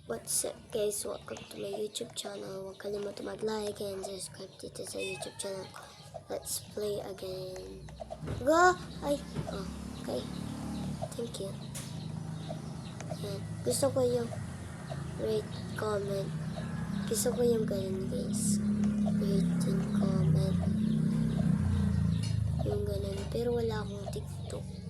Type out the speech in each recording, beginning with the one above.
What's up guys, welcome to my YouTube channel. Huwag kalimutan mag-like and subscribe dito sa YouTube channel. Let's play again. Go! Ay! Oh, okay. Thank you. Yan. Gusto ko yung rate, comment. Gusto ko yung ganun guys. Rate and comment. Yung ganun. Pero wala akong TikTok.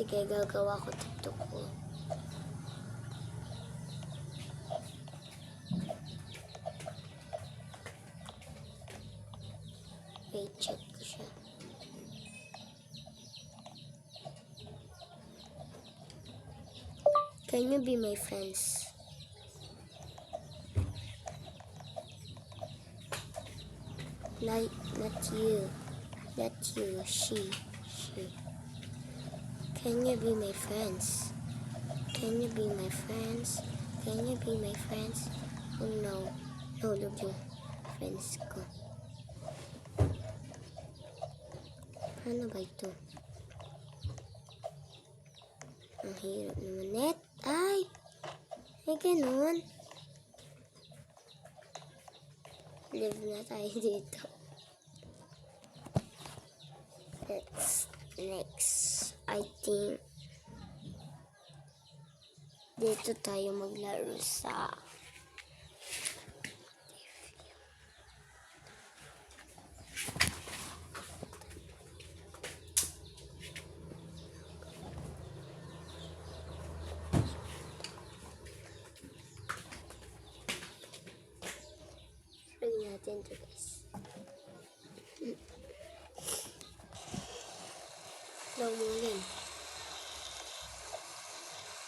Sige, gagawa ko TikTok ko. Wait, check ko siya. Can you be my friends? Like, not you. Not you, she. Can you be my friends? Can you be my friends? Can you be my friends? Oh no. No, look yung friends ko. Paano ba ito? Ang hirap naman net. Ay! Ay, ganun. Live na tayo dito. Let's next. I think dito tayo maglaro sa try natin ito guys. Mungkin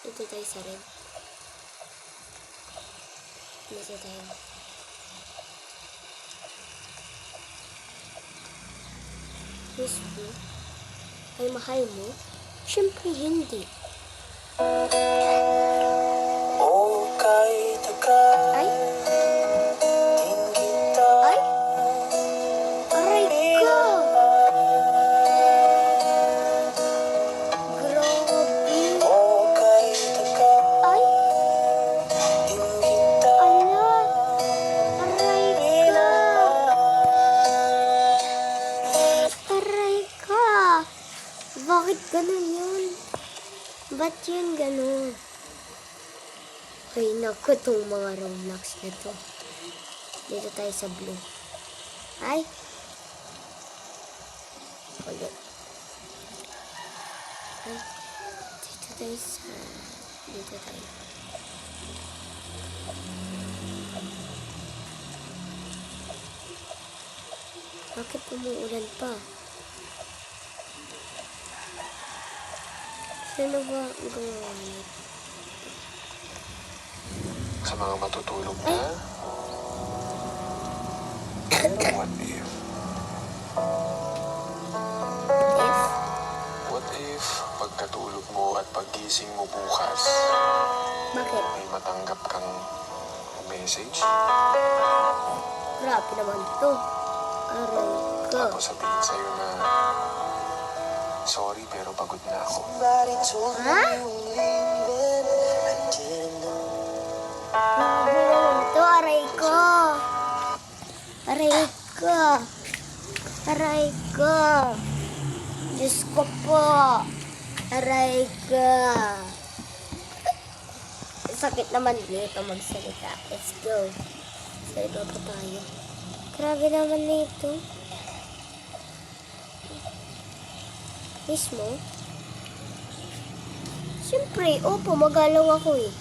itu tayo sa red. Nasa tayo. Yes mo? Ay mahal mo? Siyempre hindi. Ay? Ay? Aray ko! Bakit ganun yun? Ba't yun ganun? Ay, naku, itong mga Roblox na to. Dito tayo sa blue. Ay! Ulit. Ay, dito tayo sa... Dito tayo. Bakit umuulan pa? Sino ba ang gumawa nito? Sa mga matutulog na? What if? What if pagkatulog mo at paggising mo bukas, Bakit? may matanggap kang message? Grabe naman ito. Aray ko. Tapos sabihin sa'yo na, sorry pero pagod na ako. Ha? Grabe naman ito. Aray ko. Aray ko. Aray ko. Diyos ko po. Aray ko. Sakit naman dito magsalita. Let's go. Salita pa tayo. Grabe naman na ito. Mismo? Siyempre, opo, magalaw ako eh.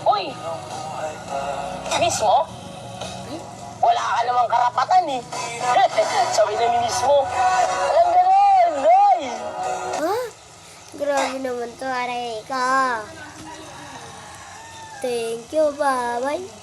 Uy! Mismo? Wala ka namang karapatan eh. Sabi na mismo. Alam ganun, Loy! Ha? Grabe naman to, aray ka. Thank you, bye-bye.